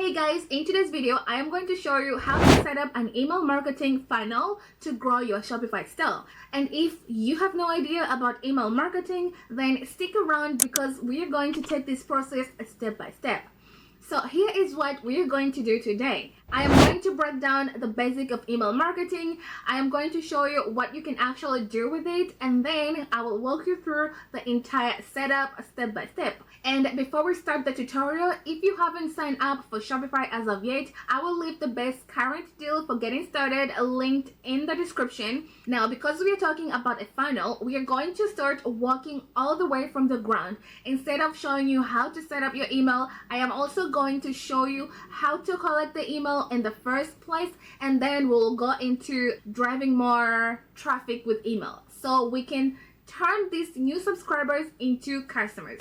Hey guys, in today's video, I am going to show you how to set up an email marketing funnel to grow your Shopify store. And if you have no idea about email marketing, then stick around because we are going to take this process step by step. So here is what we're going to do today. I am going to break down the basic of email marketing. I am going to show you what you can actually do with it, and then I will walk you through the entire setup step by step. And before we start the tutorial, if you haven't signed up for Shopify as of yet, I will leave the best current deal for getting started linked in the description. Now, because we are talking about a funnel, we are going to start walking all the way from the ground. Instead of showing you how to set up your email, I am also going to show you how to collect the email in the first place, and then we'll go into driving more traffic with email so we can turn these new subscribers into customers.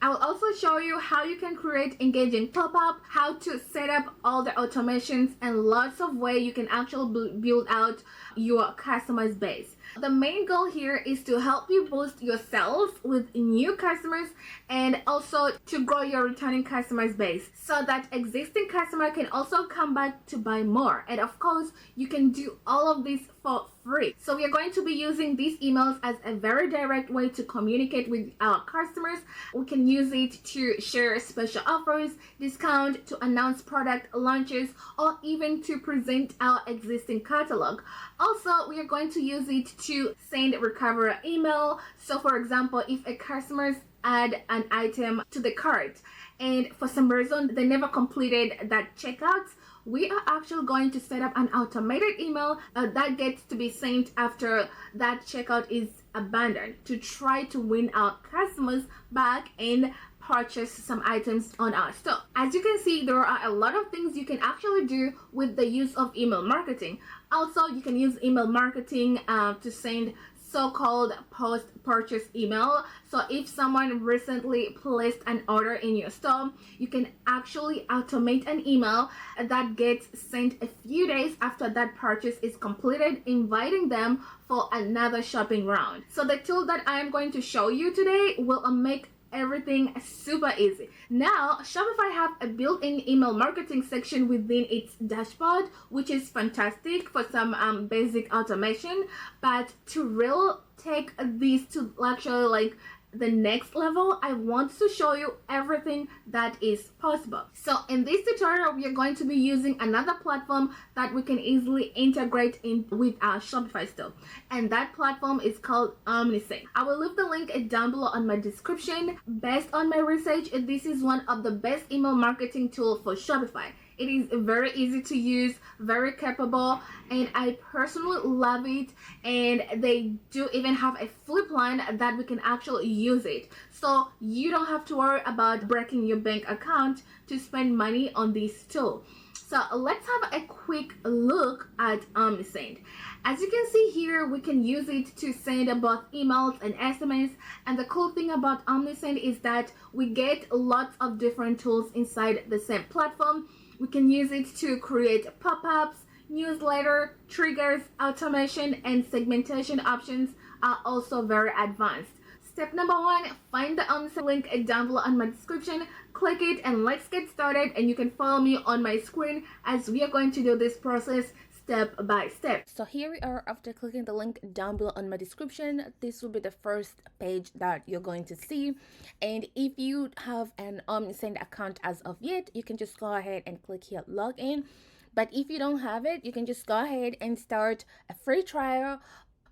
I will also show you how you can create engaging pop-up, how to set up all the automations, and lots of ways you can actually build out your customers base. The main goal here is to help you boost your sales with new customers and also to grow your returning customers base so that existing customer can also come back to buy more. And of course, you can do all of this for free. So we are going to be using these emails as a very direct way to communicate with our customers. We can use it to share special offers, discount, to announce product launches, or even to present our existing catalog. Also, we are going to use it to send recovery email. So for example, if a customer add an item to the cart and for some reason they never completed that checkout, we are actually going to set up an automated email that gets to be sent after that checkout is abandoned to try to win our customers back and purchase some items on our store. As you can see, there are a lot of things you can actually do with the use of email marketing. Also, you can use email marketing to send so-called post-purchase email. So if someone recently placed an order in your store, you can actually automate an email that gets sent a few days after that purchase is completed, inviting them for another shopping round. So the tool that I am going to show you today will make everything super easy. Now, Shopify have a built-in email marketing section within its dashboard, which is fantastic for some basic automation. But to really take this to actually the next level, I want to show you everything that is possible. So in this tutorial, we are going to be using another platform that we can easily integrate in with our Shopify store, and that platform is called Omnisend. I will leave the link down below on my description. Based on my research, this is one of the best email marketing tools for Shopify. It is very easy to use, very capable, and I personally love it. And they do even have a free plan that we can actually use it. So you don't have to worry about breaking your bank account to spend money on this tool. So let's have a quick look at Omnisend. As you can see here, we can use it to send both emails and SMS. And the cool thing about Omnisend is that we get lots of different tools inside the same platform. We can use it to create pop-ups, newsletter, triggers, automation, and segmentation options are also very advanced. Step number one, find the Omnisend link down below on my description, click it, and let's get started. And you can follow me on my screen as we are going to do this process step by step. So here we are after clicking the link down below on my description. This will be the first page that you're going to see. And if you have an Omnisend account as of yet, you can just go ahead and click here login. But if you don't have it, you can just go ahead and start a free trial.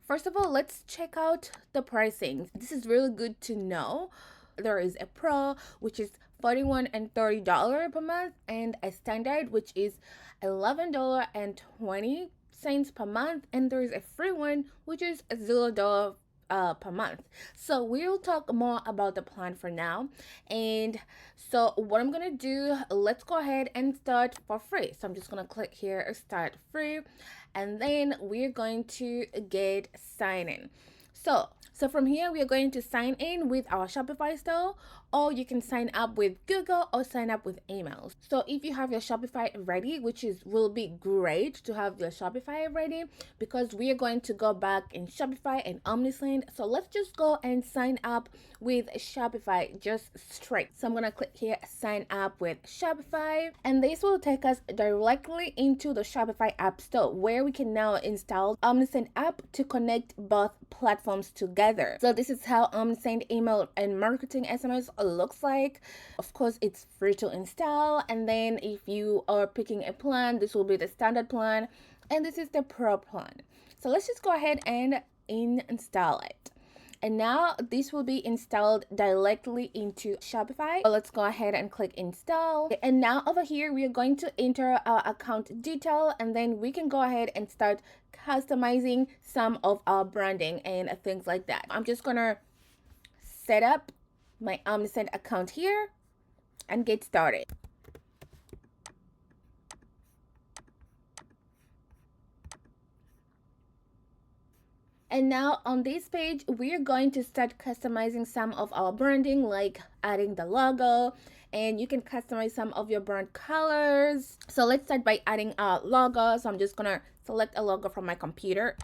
First of all, let's check out the pricing. This is really good to know. There is a pro, which is $41 and $30 per month, and a standard, which is $11.20 per month, and there is a free one, which is $0 per month. So we'll talk more about the plan for now. And so what I'm gonna do, let's go ahead and start for free. So I'm just gonna click here start free, and then we're going to get sign in. So So from here, we are going to sign in with our Shopify store, or you can sign up with Google or sign up with emails. So if you have your Shopify ready, which will be great to have your Shopify ready, because we are going to go back in Shopify and Omnisend. So let's just go and sign up with Shopify just straight. So I'm going to click here, sign up with Shopify, and this will take us directly into the Shopify app store, where we can now install Omnisend app to connect both platforms together. So this is how Omnisend email and marketing SMS looks like. Of course, it's free to install, and then if you are picking a plan, this will be the standard plan, and this is the pro plan. So let's just go ahead and install it. And now this will be installed directly into Shopify. So let's go ahead and click install. And now over here, we are going to enter our account detail, and then we can go ahead and start customizing some of our branding and things like that. I'm just gonna set up my Omnisend account here and get started. And now on this page, we are going to start customizing some of our branding, like adding the logo, and you can customize some of your brand colors. So let's start by adding a logo. So I'm just gonna select a logo from my computer.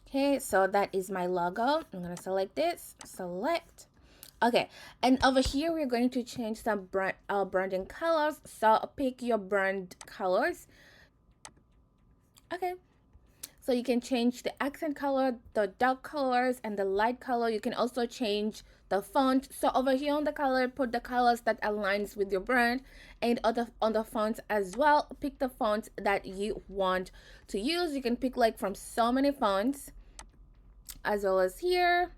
Okay, so that is my logo. I'm gonna select this, select. Okay, and over here we're going to change some branding colors. So pick your brand colors. Okay, so you can change the accent color, the dark colors, and the light color. You can also change the font. So over here on the color, put the colors that aligns with your brand, and on the fonts as well, pick the fonts that you want to use. You can pick like from so many fonts, as well as here.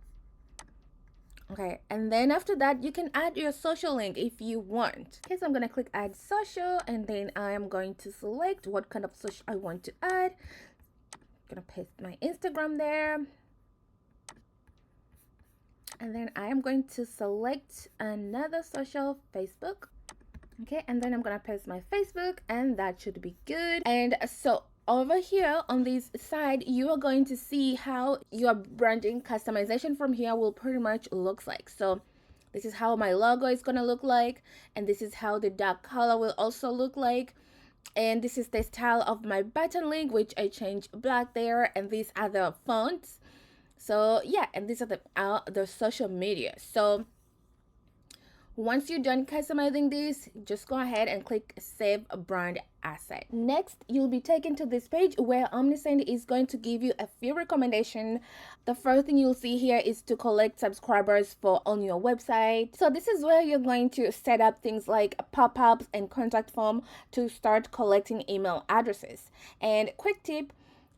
Okay, and then after that, you can add your social link if you want. Okay, so I'm gonna click add social, and then I am going to select what kind of social I want to add. I'm gonna paste my Instagram there. And then I am going to select another social, Facebook. Okay, and then I'm gonna paste my Facebook, and that should be good. And so over here on this side, you are going to see how your branding customization from here will pretty much looks like. So this is how my logo is gonna look like, and this is how the dark color will also look like, and this is the style of my button link, which I changed black there, and these are the fonts. So yeah, and these are the social media. So once you're done customizing this, just go ahead and click Save Brand Asset. Next, you'll be taken to this page where Omnisend is going to give you a few recommendations. The first thing you'll see here is to collect subscribers on your website. So this is where you're going to set up things like pop-ups and contact form to start collecting email addresses. And quick tip,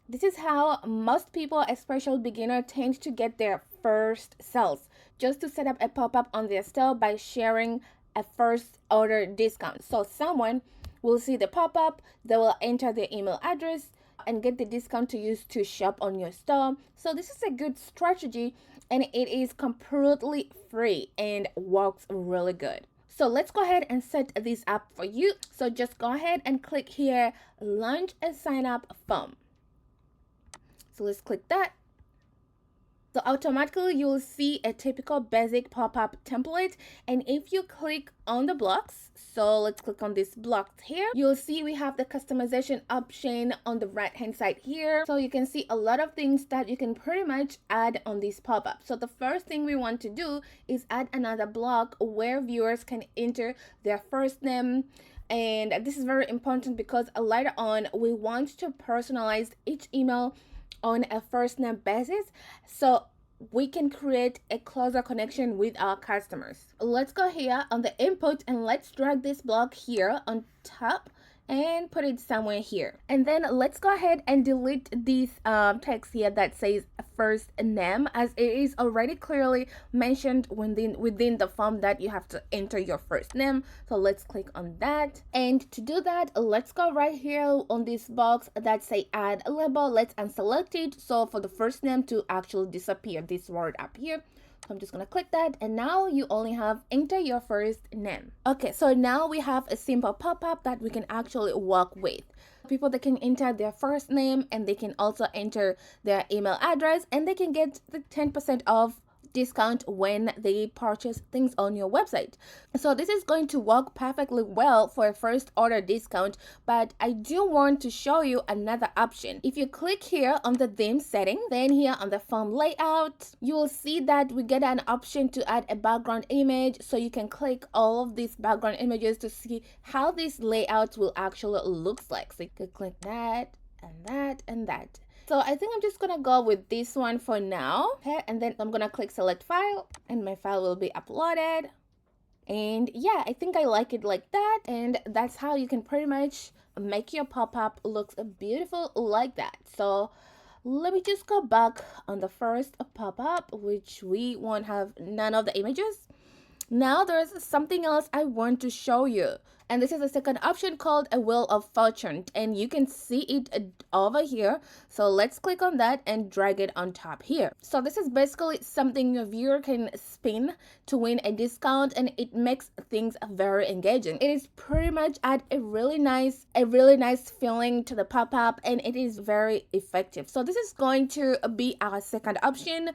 this is how most people, especially beginners, tend to get their first sales, just to set up a pop-up on their store by sharing a first order discount. So someone will see the pop-up, they will enter their email address and get the discount to use to shop on your store. So this is a good strategy, and it is completely free and works really good. So let's go ahead and set this up for you. So just go ahead and click here, launch a sign up form. So let's click that. So automatically you'll see a typical basic pop-up template, and if you click on the blocks, so let's click on this block here, you'll see we have the customization option on the right hand side here. So you can see a lot of things that you can pretty much add on this pop-up. So the first thing we want to do is add another block where viewers can enter their first name. And this is very important because later on we want to personalize each email on a first name basis, so we can create a closer connection with our customers. Let's go here on the input and let's drag this block here on top and put it somewhere here. And then let's go ahead and delete this text here that says first name, as it is already clearly mentioned within the form that you have to enter your first name. So let's click on that, and to do that, let's go right here on this box that say add a label. Let's unselect it, so for the first name to actually disappear, this word up here. I'm just gonna click that, and now you only have enter your first name. Okay, so now we have a simple pop-up that we can actually work with. People that can enter their first name, and they can also enter their email address, and they can get the 10% off discount when they purchase things on your website. So this is going to work perfectly well for a first order discount, but I do want to show you another option. If you click here on the theme setting, then here on the form layout, you will see that we get an option to add a background image, so you can click all of these background images to see how this layout will actually look like. So you can click that and that and that. So I think I'm just gonna go with this one for now. Okay, and then I'm gonna click select file, and my file will be uploaded. And yeah, I think I like it like that. And that's how you can pretty much make your pop-up look beautiful like that. So let me just go back on the first pop-up, which we won't have none of the images. Now there's something else I want to show you, and this is the second option called a wheel of fortune, and you can see it over here. So let's click on that and drag it on top here. So this is basically something your viewer can spin to win a discount, and it makes things very engaging. It is pretty much add a really nice feeling to the pop-up, and it is very effective. So this is going to be our second option.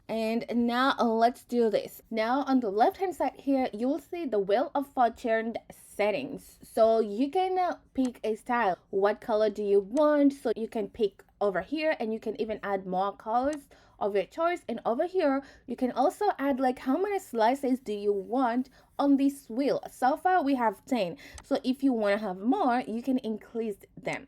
And now let's do this. Now on the left hand side here, you will see the wheel of fortune settings. So you can pick a style. What color do you want? So you can pick over here, and you can even add more colors of your choice. And over here, you can also add like how many slices do you want on this wheel. So far we have 10. So if you want to have more, you can increase them.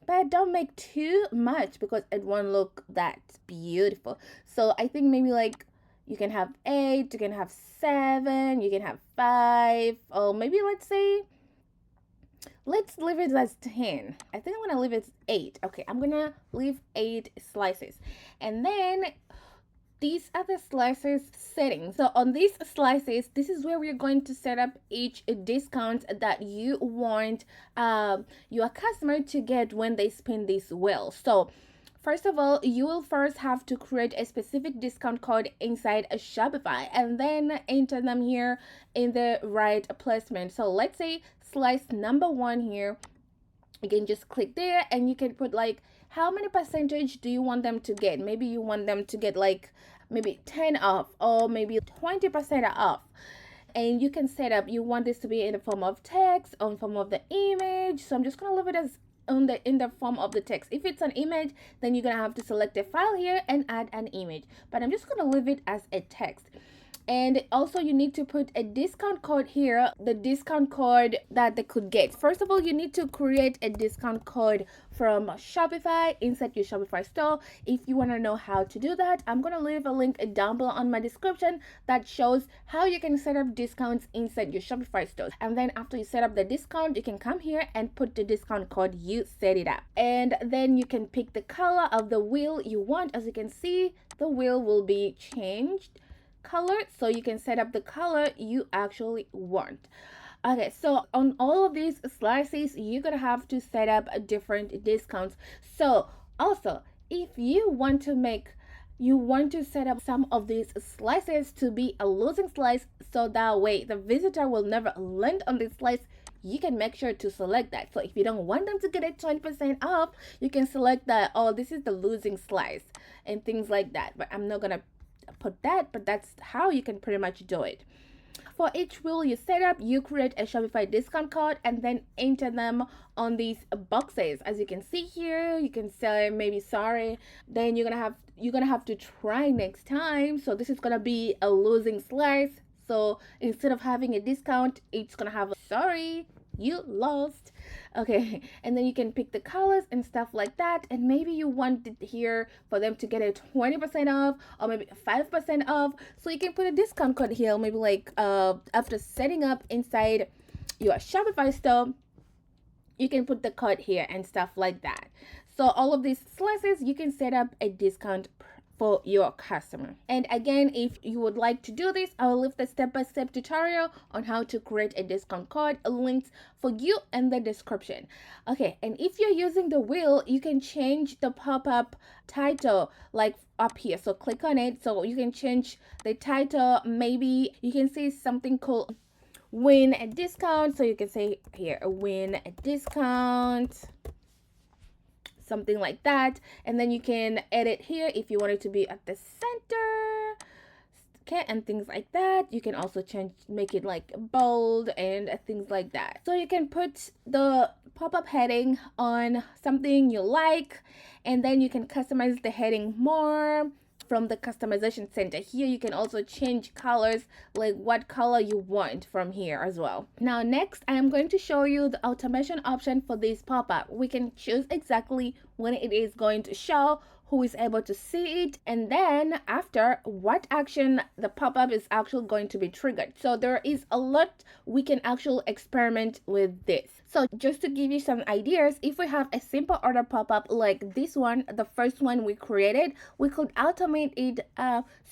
But don't make too much because it won't look that beautiful. So I think maybe like you can have 8, you can have 7, you can have 5, or maybe let's leave it as 10. I think I'm gonna leave it 8. Okay, I'm gonna leave 8 slices. And then these are the slices settings. So on these slices, this is where we're going to set up each discount that you want your customer to get when they spin this wheel. So first of all, you will first have to create a specific discount code inside a Shopify, and then enter them here in the right placement. So let's say slice number 1 here. You can just click there, and you can put like how many percentage do you want them to get. Maybe you want them to get like maybe 10 off, or maybe 20% off. And you can set up, you want this to be in the form of text, or in form of the image. So I'm just gonna leave it as in the form of the text. If it's an image, then you're gonna have to select a file here and add an image, but I'm just gonna leave it as a text. And also you need to put a discount code here, the discount code that they could get. First of all, you need to create a discount code from Shopify inside your Shopify store. If you want to know how to do that, I'm going to leave a link down below on my description that shows how you can set up discounts inside your Shopify store. And then after you set up the discount, you can come here and put the discount code you set it up. And then you can pick the color of the wheel you want. As you can see, the wheel will be changed color, so you can set up the color you actually want. Okay, so on all of these slices, you're gonna have to set up a different discounts. So also, if you want to set up some of these slices to be a losing slice, so that way the visitor will never land on this slice, you can make sure to select that. So if you don't want them to get a 20% off, you can select that, oh, this is the losing slice, and things like that. But I'm not gonna put that, but that's how you can pretty much do it. For each wheel you set up, you create a Shopify discount code and then enter them on these boxes. As you can see here, you can say maybe sorry, then you're gonna have to try next time. So this is gonna be a losing slice. So instead of having a discount, it's gonna have a sorry, you lost. Okay, and then you can pick the colors and stuff like that. And maybe you want it here for them to get a 20% off, or maybe 5% off. So you can put a discount code here, maybe like after setting up inside your Shopify store, you can put the code here and stuff like that. So all of these slices, you can set up a discount for your customer. And again, if you would like to do this, I will leave the step-by-step tutorial on how to create a discount code linked for you in the description. Okay, and if you're using the wheel, you can change the pop-up title like up here. So click on it, so you can change the title. Maybe you can say something called win a discount, so you can say here win a discount, something like that. And then you can edit here if you want it to be at the center, okay, and things like that. You can also change, make it like bold and things like that. So you can put the pop-up heading on something you like, and then you can customize the heading more from the customization center. Here you can also change colors, like what color you want from here as well. Now next, I am going to show you the automation option for this pop-up. We can choose exactly when it is going to show, who is able to see it, and then after what action the pop-up is actually going to be triggered. So there is a lot we can actually experiment with this. So just to give you some ideas, if we have a simple order pop-up like this one, the first one we created, we could automate it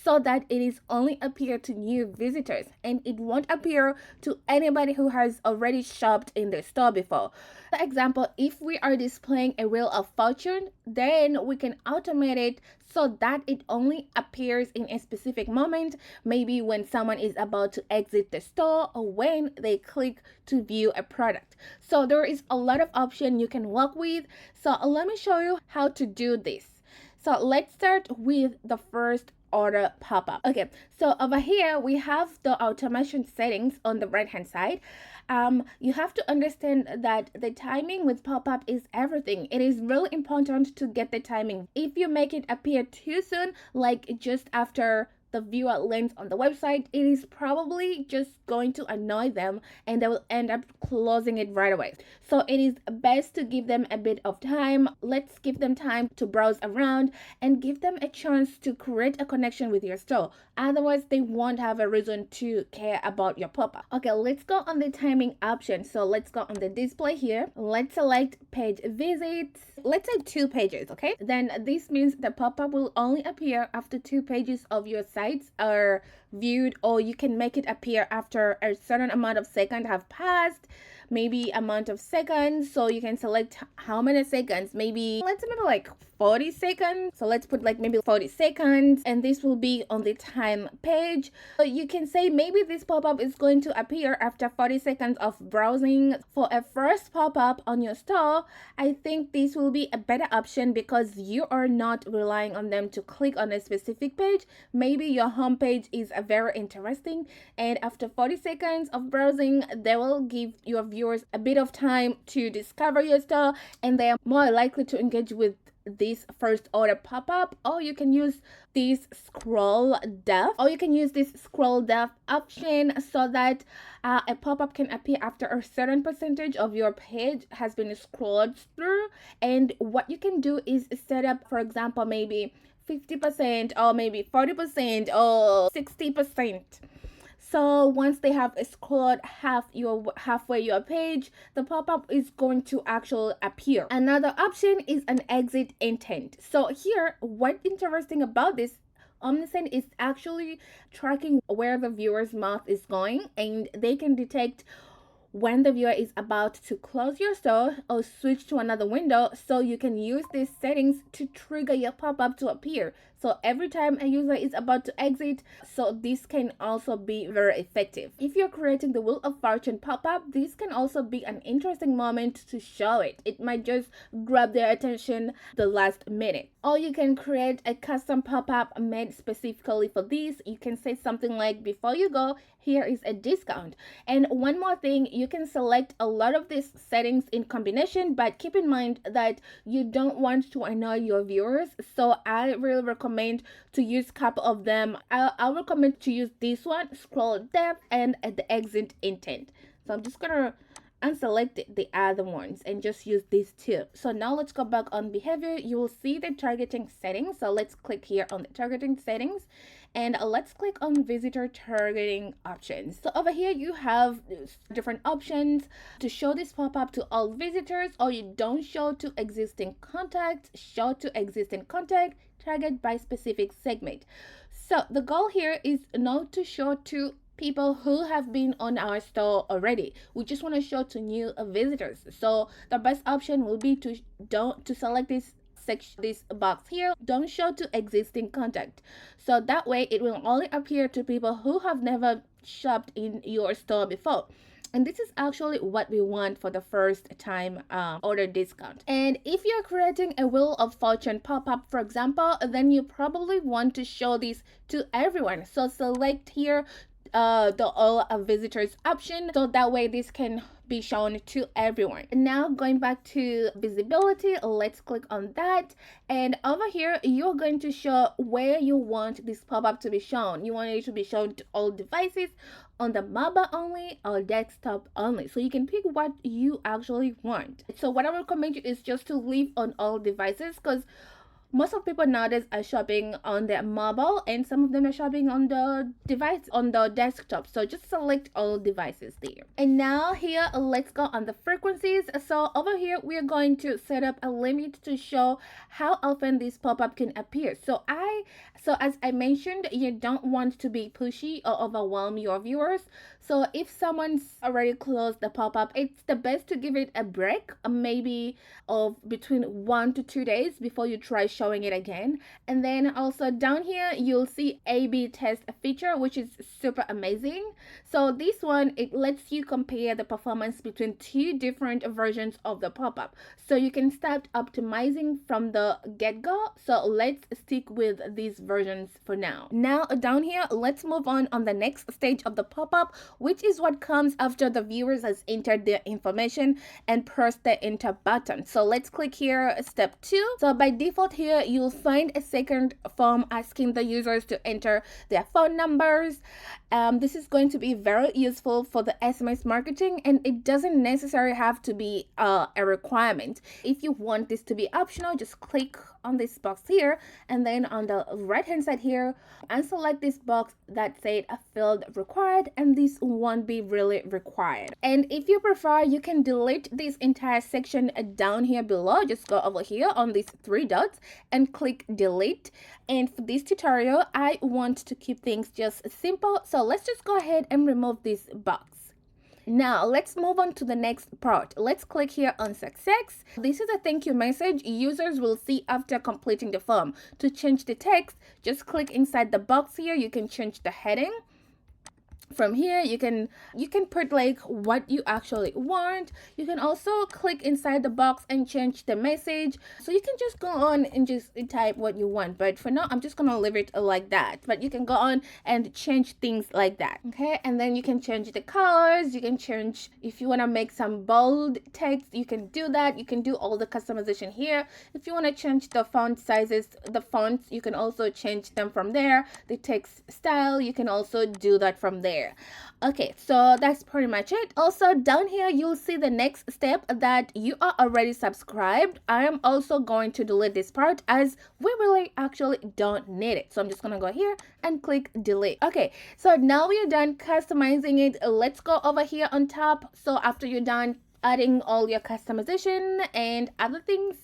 so that it is only appear to new visitors and it won't appear to anybody who has already shopped in the store before. For example, if we are displaying a wheel of fortune, then we can automate it so that it only appears in a specific moment, maybe when someone is about to exit the store or when they click to view a product. So there is a lot of option you can work with. So let me show you how to do this. So let's start with the first order pop-up. Okay, so over here we have the automation settings on the right hand side. You have to understand that the timing with pop-up is everything. It is really important to get the timing. If you make it appear too soon, like just after the viewer lands on the website, it is probably just going to annoy them and they will end up closing it right away. So it is best to give them a bit of time. Let's give them time to browse around and give them a chance to create a connection with your store. Otherwise, they won't have a reason to care about your pop-up. Okay, let's go on the timing option. So let's go on the display here. Let's select page visits. Let's say 2 pages, okay? Then this means the pop-up will only appear after 2 pages of your sites are viewed, or you can make it appear after a certain amount of seconds have passed, maybe amount of seconds. So you can select how many seconds, maybe let's maybe like 40 seconds. So let's put like maybe 40 seconds, and this will be on the time page. So you can say maybe this pop-up is going to appear after 40 seconds of browsing. For a first pop-up on your store, I think this will be a better option because you are not relying on them to click on a specific page. Maybe your home page is a very interesting, and after 40 seconds of browsing, they will give your viewers a bit of time to discover your store, and they are more likely to engage with this first order pop-up. Or you can use this scroll depth, option so that a pop-up can appear after a certain percentage of your page has been scrolled through. And what you can do is set up, for example, maybe 50% or maybe 40% or 60%. So once they have scrolled halfway your page, the pop-up is going to actually appear. Another option is an exit intent. So here, what's interesting about this, Omnisend is actually tracking where the viewer's mouth is going, and they can detect when the viewer is about to close your store or switch to another window. So you can use these settings to trigger your pop-up to appear. So every time a user is about to exit, so this can also be very effective. If you're creating the Wheel of Fortune pop-up, this can also be an interesting moment to show it. It might just grab their attention the last minute. Or you can create a custom pop-up made specifically for this. You can say something like, before you go, here is a discount. And one more thing, you can select a lot of these settings in combination, but keep in mind that you don't want to annoy your viewers. So I really recommend to use a couple of them. I'll recommend to use this one, scroll depth, and the exit intent. So I'm just gonna unselect the other ones and just use these 2. So now let's go back on behavior. You will see the targeting settings. So let's click here on the targeting settings, and let's click on visitor targeting options. So over here you have different options to show this pop-up to all visitors, or you don't show to existing contacts, show to existing contact, target by specific segment. So the goal here is not to show to people who have been on our store already. We just want to show to new visitors. So the best option will be to select this section, this box here, don't show to existing contact. So that way it will only appear to people who have never shopped in your store before. And this is actually what we want for the first time order discount. And if you're creating a Wheel of Fortune pop-up, for example, then you probably want to show this to everyone. So select here the all visitors option, so that way this can be shown to everyone. Now going back to visibility, let's click on that, and over here you're going to show where you want this pop-up to be shown. You want it to be shown to all devices, on the mobile only, or desktop only, so you can pick what you actually want. So what I recommend you is just to leave on all devices, because most of people nowadays are shopping on their mobile and some of them are shopping on the device, on the desktop. So just select all devices there. And now here, let's go on the frequencies. So over here, we're going to set up a limit to show how often this pop-up can appear. So as I mentioned, you don't want to be pushy or overwhelm your viewers. So if someone's already closed the pop-up, it's the best to give it a break, maybe of between 1 to 2 days before you try showing it again. And then also down here you'll see A/B test feature, which is super amazing. So this one, it lets you compare the performance between two different versions of the pop-up, so you can start optimizing from the get-go. So let's stick with these versions for now. Now down here, let's move on the next stage of the pop-up, which is what comes after the viewers has entered their information and pressed the enter button. So let's click here, step 2. So by default here, you'll find a second form asking the users to enter their phone numbers. This is going to be very useful for the SMS marketing, and it doesn't necessarily have to be a requirement. If you want this to be optional, just click on this box here, and then on the right hand side here, and select this box that said a field required, and this won't be really required. And if you prefer, you can delete this entire section down here below. Just go over here on these 3 dots and click delete. And for this tutorial, I want to keep things just simple, so let's just go ahead and remove this box. Now let's move on to the next part. Let's click here on success. This is a thank you message users will see after completing the form. To change the text, just click inside the box here. You can change the heading. From here you can put like what you actually want. You can also click inside the box and change the message, so you can just go on and just type what you want, but for now I'm just gonna leave it like that. But you can go on and change things like that, okay? And then you can change the colors. You can change, if you want to make some bold text, you can do that. You can do all the customization here. If you want to change the font sizes, the fonts, you can also change them from there. The text style, you can also do that from there. Okay, so that's pretty much it. Also down here you'll see the next step, that you are already subscribed. I am also going to delete this part as we really actually don't need it. So I'm just gonna go here and click delete. Okay, so now we are done customizing it. Let's go over here on top. So after you're done adding all your customization and other things,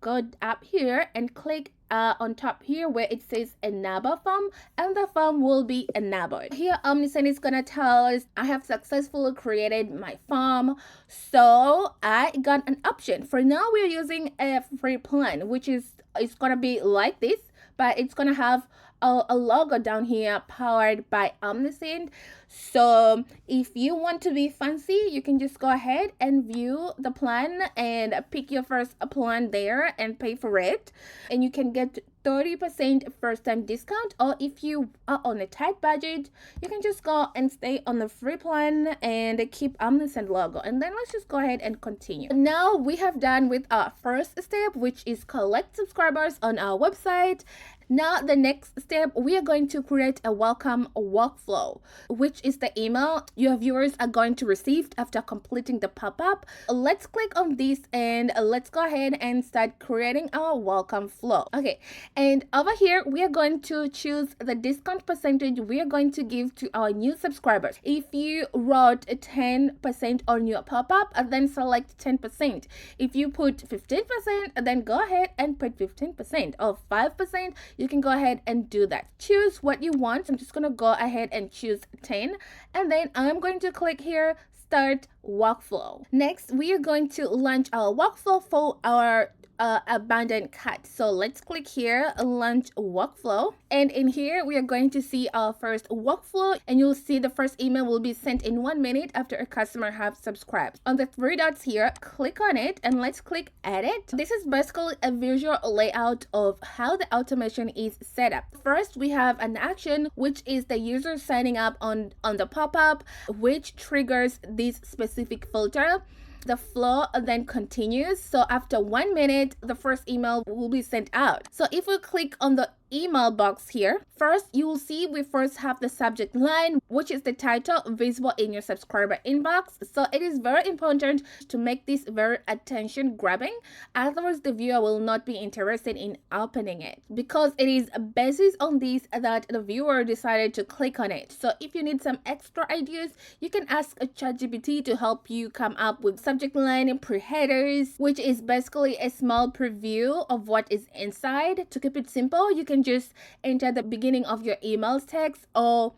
go up here and click on top here where it says enable form, and the form will be enabled. Here Omnisend is gonna tell us I have successfully created my form, so I got an option. For now we're using a free plan, which is it's gonna be like this, but it's gonna have a logo down here, powered by Omnisend. So if you want to be fancy, you can just go ahead and view the plan and pick your first plan there and pay for it, and you can get 30% first time discount. Or if you are on a tight budget, you can just go and stay on the free plan and keep Omnisend logo. And then let's just go ahead and continue. Now we have done with our first step, which is collect subscribers on our website. Now, the next step, we are going to create a welcome workflow, which is the email your viewers are going to receive after completing the pop-up. Let's click on this and let's go ahead and start creating our welcome flow. Okay, and over here, we are going to choose the discount percentage we are going to give to our new subscribers. If you wrote 10% on your pop-up, then select 10%. If you put 15%, then go ahead and put 15%, or 5%. You can go ahead and do that. Choose what you want. I'm just going to go ahead and choose 10. And then I'm going to click here, start workflow. Next, we are going to launch our workflow for our abandoned cart. So let's click here, launch workflow. And in here, we are going to see our first workflow, and you'll see the first email will be sent in 1 minute after a customer has subscribed. On the 3 dots here, click on it and let's click edit. This is basically a visual layout of how the automation is set up. First, we have an action, which is the user signing up on the pop-up, which triggers this specific filter. The flow then continues. So after 1 minute, the first email will be sent out. So if we click on the email box here, first you will see we first have the subject line, which is the title, visible in your subscriber inbox. So it is very important to make this very attention grabbing, otherwise the viewer will not be interested in opening it, because it is based on this that the viewer decided to click on it. So if you need some extra ideas, you can ask a ChatGPT to help you come up with subject line pre-headers, which is basically a small preview of what is inside. To keep it simple, you can just enter the beginning of your email text, or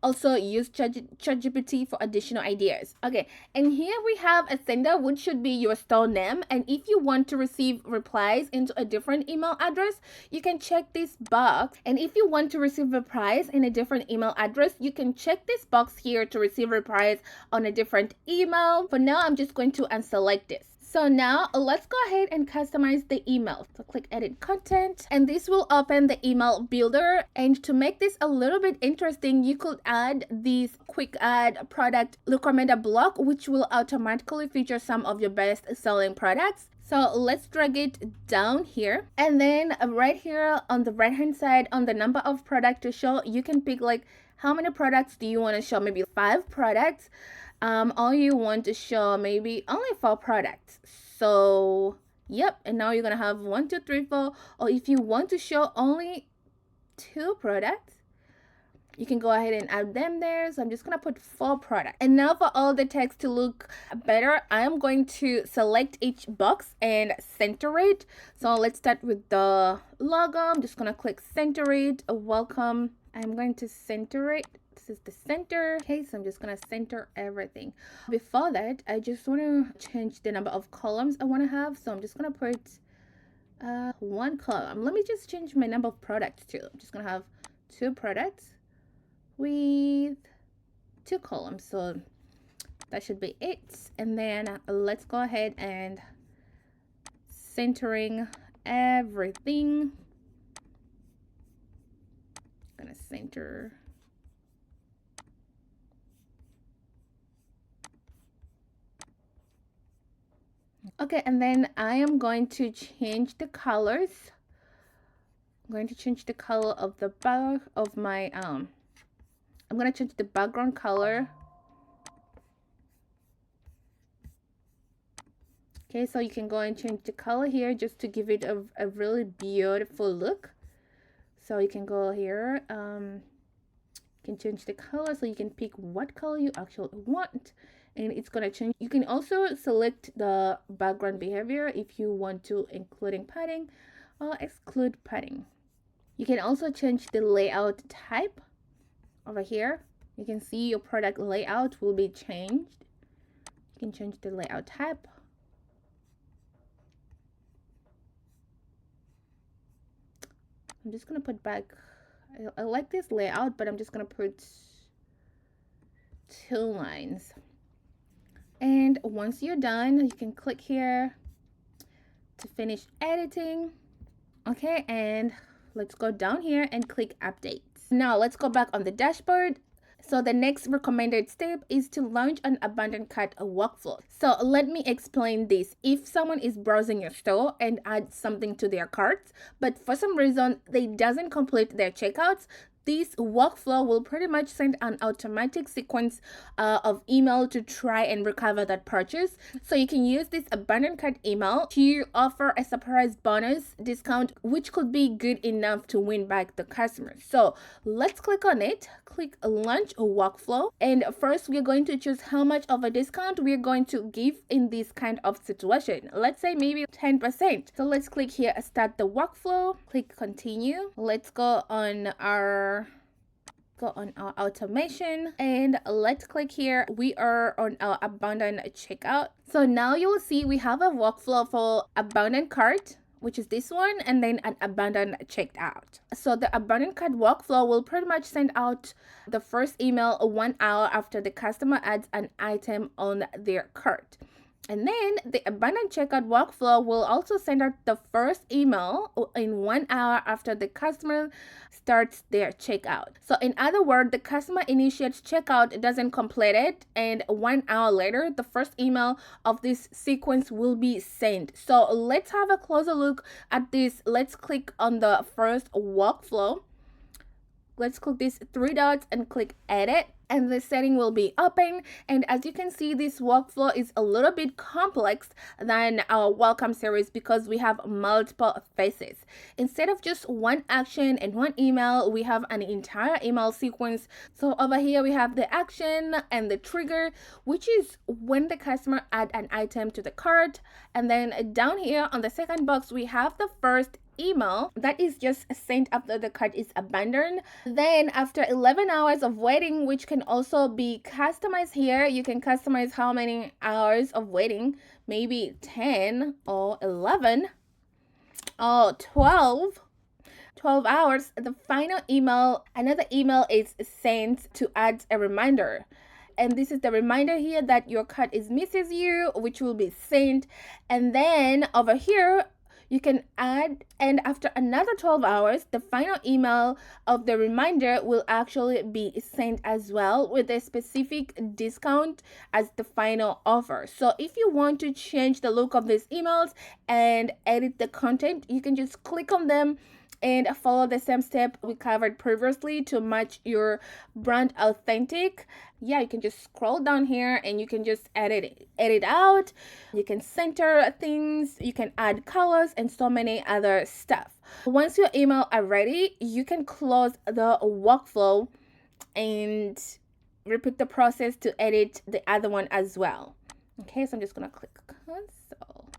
also use ChatGPT for additional ideas. Okay, and here we have a sender, which should be your store name. And if you want to receive replies into a different email address, you can check this box. And if you want to receive replies in a different email address, you can check this box here to receive replies on a different email. For now, I'm just going to unselect this. So now let's go ahead and customize the email. So click edit content, and this will open the email builder. And to make this a little bit interesting, you could add this quick add product recommender block, which will automatically feature some of your best selling products. So let's drag it down here, and then right here on the right hand side, on the number of products to show, you can pick like how many products do you want to show. Maybe 5 products. Or you want to show maybe only 4 products. So yep, and now you're gonna have 1, 2, 3, 4. Or if you want to show only 2 products, you can go ahead and add them there. So I'm just gonna put 4 products. And now for all the text to look better, I am going to select each box and center it. So let's start with the logo. I'm just gonna click center it, welcome. I'm going to center it. This is the center. Okay, so I'm just gonna center everything. Before that, I just want to change the number of columns I want to have. So I'm just gonna put 1 column. Let me just change my number of products too. I'm just gonna have 2 products with 2 columns. So that should be it. And then let's go ahead and centering everything. I'm gonna center. Okay, and then I am going to change the colors. I'm going to change the color of the back of my I'm going to change the background color. Okay, so you can go and change the color here just to give it a really beautiful look. So you can go here, you can change the color, so you can pick what color you actually want, and it's gonna change. You can also select the background behavior if you want to including padding or exclude padding. You can also change the layout type over here. You can see your product layout will be changed. You can change the layout type. I'm just gonna put back, I like this layout, but I'm just gonna put 2 lines. And once you're done, you can click here to finish editing. Okay, and let's go down here and click update. Now let's go back on the dashboard, So the next recommended step is to launch an abandoned cart workflow. So let me explain this. If someone is browsing your store and adds something to their cart, but for some reason they doesn't complete their checkouts, this workflow will pretty much send an automatic sequence of email to try and recover that purchase. So you can use this abandoned cart email to offer a surprise bonus discount, which could be good enough to win back the customer. So let's click on it, click launch workflow. And first we're going to choose how much of a discount we're going to give in this kind of situation. Let's say maybe 10%. So let's click here, start the workflow, click continue. Let's go on our automation and let's click here. We are on our abandoned checkout. So now you will see we have a workflow for abandoned cart, which is this one, and then an abandoned checked out. So the abandoned cart workflow will pretty much send out the first email 1 hour after the customer adds an item on their cart. And then the abandoned checkout workflow will also send out the first email in 1 hour after the customer starts their checkout. So in other words, the customer initiates checkout, doesn't complete it, and 1 hour later, the first email of this sequence will be sent. So let's have a closer look at this. Let's click on the first workflow. Let's click these 3 dots and click edit, and the setting will be open. And as you can see, this workflow is a little bit complex than our welcome series because we have multiple phases. Instead of just one action and one email, we have an entire email sequence. So over here we have the action and the trigger, which is when the customer add an item to the cart. And then down here on the second box, we have the first email that is just sent after the cart is abandoned. Then after 11 hours of waiting, which can also be customized here, you can customize how many hours of waiting, maybe 10 or 11 or 12 hours. The final email, another email is sent to add a reminder. And this is the reminder here that your cart is misses you, which will be sent. And then over here, you can add, and after another 12 hours, the final email of the reminder will actually be sent as well with a specific discount as the final offer. So if you want to change the look of these emails and edit the content, you can just click on them and follow the same step we covered previously to match your brand authentic. Yeah, you can just scroll down here and you can just edit out. You can center things, you can add colors and so many other stuff. Once your email are ready, you can close the workflow and repeat the process to edit the other one as well. Okay, so I'm just gonna click cancel.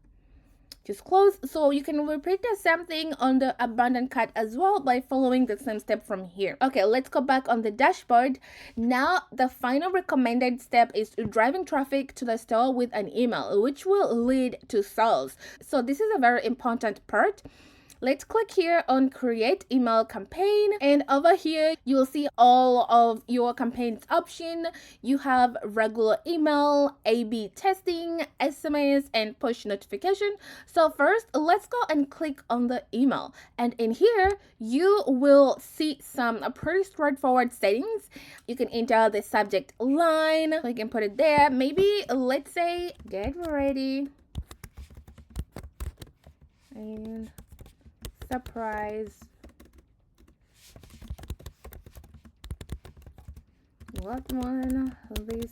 Just close. So you can repeat the same thing on the abandoned cart as well by following the same step from here. Okay, let's go back on the dashboard. Now the final recommended step is driving traffic to the store with an email, which will lead to sales. So this is a very important part. Let's click here on create email campaign, and over here you will see all of your campaigns option. You have regular email, A/B testing, SMS, and push notification. So first let's go and click on the email, and in here you will see some pretty straightforward settings. You can enter the subject line, so you can put it there. Maybe let's say get ready and surprise loved one this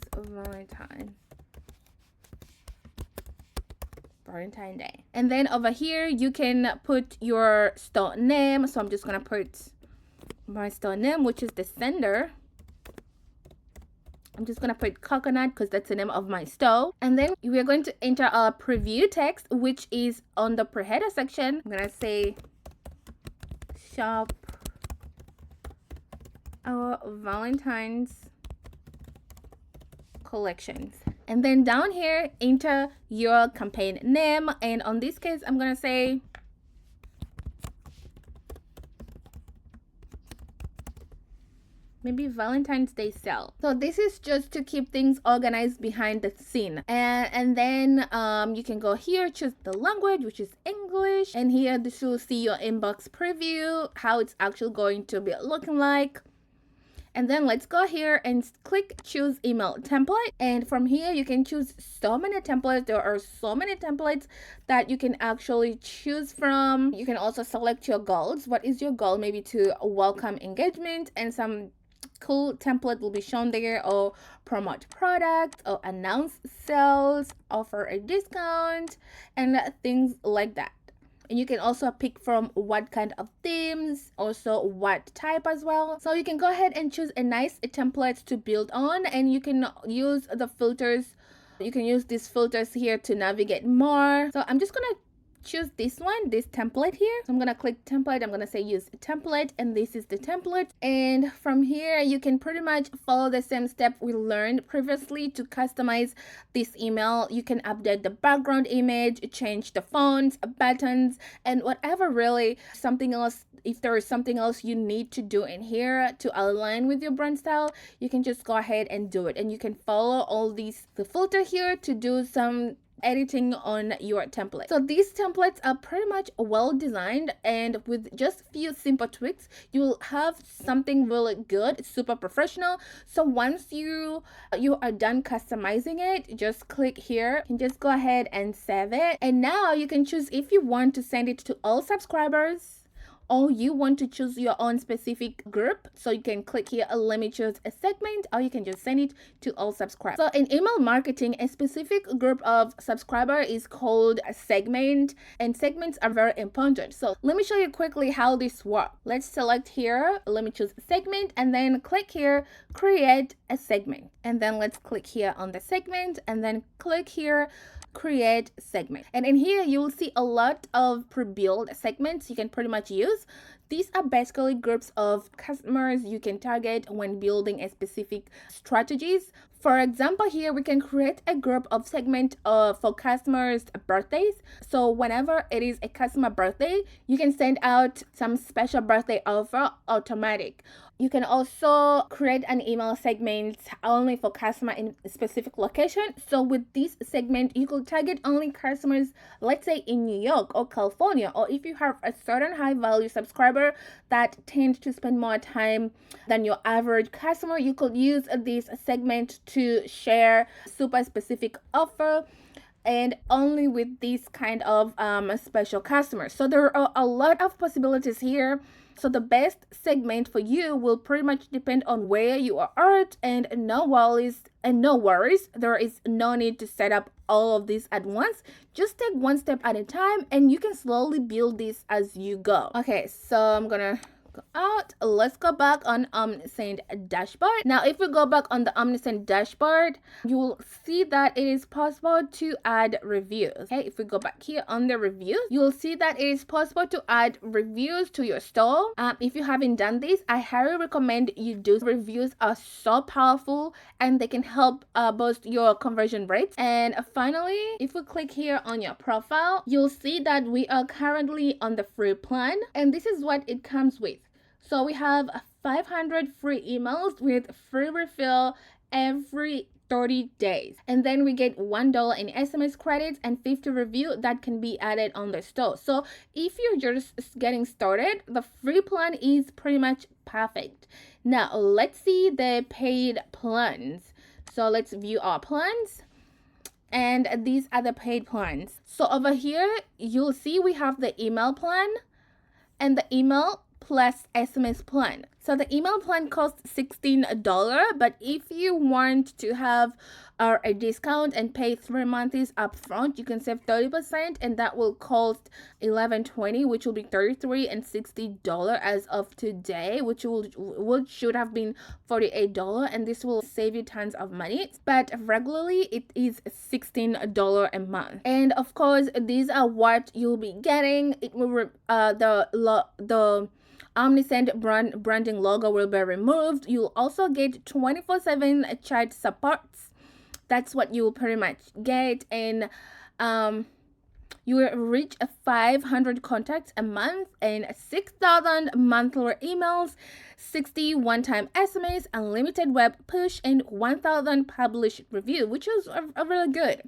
Valentine Day. And then over here you can put your store name. So I'm just gonna put my store name, which is the sender. I'm just gonna put coconut because that's the name of my store. And then we're going to enter our preview text, which is on the pre-header section. I'm gonna say shop our Valentine's collections. And then down here, enter your campaign name. And on this case, I'm gonna say maybe Valentine's Day sale. So this is just to keep things organized behind the scene. And then you can go here, choose the language, which is English. And here this will see your inbox preview, how it's actually going to be looking like. And then let's go here and click choose email template. And from here, you can choose so many templates. There are so many templates that you can actually choose from. You can also select your goals. What is your goal? Maybe to welcome engagement, and some cool template will be shown there, or promote products, or announce sales, offer a discount, and things like that. And you can also pick from what kind of themes, also what type as well. So you can go ahead and choose a nice template to build on, and you can use the filters. You can use these filters here to navigate more. So I'm just gonna choose this one, this template here. So I'm gonna click template. I'm gonna say use template, and this is the template. And from here, you can pretty much follow the same step we learned previously to customize this email. You can update the background image, change the fonts, buttons, and whatever really something else. If there is something else you need to do in here to align with your brand style, you can just go ahead and do it. And you can follow all these, the filter here, to do some editing on your template. So these templates are pretty much well designed, and with just few simple tweaks, you will have something really good, super professional. So once you are done customizing it, just click here and just go ahead and save it. And now you can choose if you want to send it to all subscribers, or you want to choose your own specific group. So you can click here, let me choose a segment, or you can just send it to all subscribers. So in email marketing, a specific group of subscriber is called a segment, and segments are very important. So let me show you quickly how this works. Let's select here, let me choose segment, and then click here, create a segment. And then let's click here on the segment, and then click here, create segment. And in here you will see a lot of pre-built segments you can pretty much use. These are basically groups of customers you can target when building a specific strategies. For example, here we can create a group of segment for customers' birthdays. So whenever it is a customer birthday, you can send out some special birthday offer automatic. You can also create an email segment only for customer in a specific location. So with this segment, you could target only customers, let's say in New York or California, or if you have a certain high value subscriber that tend to spend more time than your average customer, you could use this segment to share super specific offer, and only with these kind of special customers. So there are a lot of possibilities here. So the best segment for you will pretty much depend on where you are at, and no worries. There is no need to set up all of this at once. Just take one step at a time, and you can slowly build this as you go. Okay, so I'm gonna go out. Let's go back on Omnisend dashboard. Now if we go back on the Omnisend dashboard, you will see that it is possible to add reviews. Okay, if we go back here on the reviews, you will see that it is possible to add reviews to your store. If you haven't done this, I highly recommend you do. Reviews are so powerful, and they can help boost your conversion rates. And finally, if we click here on your profile, you'll see that we are currently on the free plan, and this is what it comes with. So we have 500 free emails with free refill every 30 days. And then we get $1 in SMS credits and 50 review that can be added on the store. So if you're just getting started, the free plan is pretty much perfect. Now let's see the paid plans. So let's view our plans. And these are the paid plans. So over here, you'll see we have the email plan and the email plus SMS plan. So the email plan costs $16, but if you want to have a discount and pay 3 months upfront, you can save 30%, and that will cost $11.20, which will be $33 and $60 as of today, which should have been $48, and this will save you tons of money. But regularly it is $16 a month, and of course these are what you'll be getting. It will the Omnisend branding logo will be removed. You'll also get 24/7 chat supports. That's what you will pretty much get, and you will reach 500 contacts a month and 6,000 monthly emails, 60 one-time SMS, unlimited web push, and 1,000 published review, which is really good.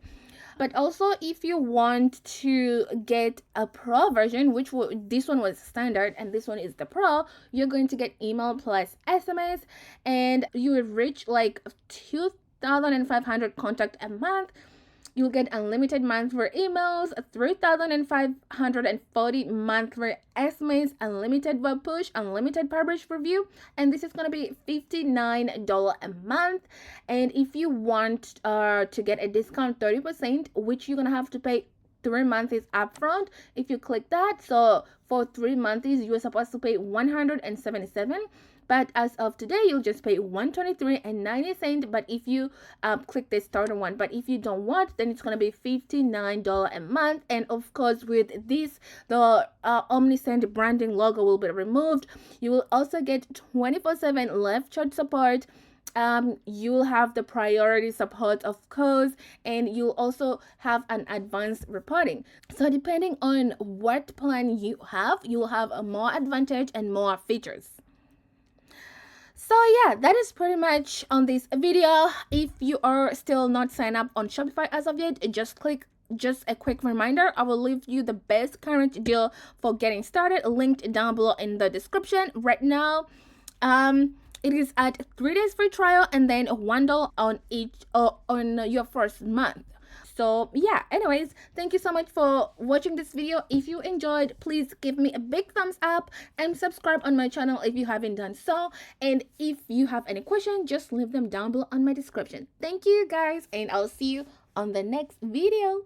But also, if you want to get a pro version, which this one was standard and this one is the pro, you're going to get email plus SMS, and you will reach like 2,500 contact a month. You'll get unlimited monthly emails, 3,540 monthly SMS, unlimited web push, unlimited publish review, and this is going to be $59 a month. And if you want to get a discount 30%, which you're going to have to pay 3 months upfront, if you click that, so for 3 months you're supposed to pay $177, but as of today you'll just pay $123.90. But if you click the starter one, but if you don't want, then it's going to be $59 a month. And of course, with this, the Omnisend branding logo will be removed. You will also get 24/7 live chat support. You'll have the priority support, of course, and you'll also have an advanced reporting. So depending on what plan you have, you'll have a more advantage and more features. So yeah, that is pretty much on this video. If you are still not signed up on Shopify as of yet, just a quick reminder, I will leave you the best current deal for getting started linked down below in the description. Right now, it is at 3 days free trial and then $1 on your first month. So yeah, anyways, thank you so much for watching this video. If you enjoyed, please give me a big thumbs up and subscribe on my channel if you haven't done so. And if you have any questions, just leave them down below on my description. Thank you guys, and I'll see you on the next video.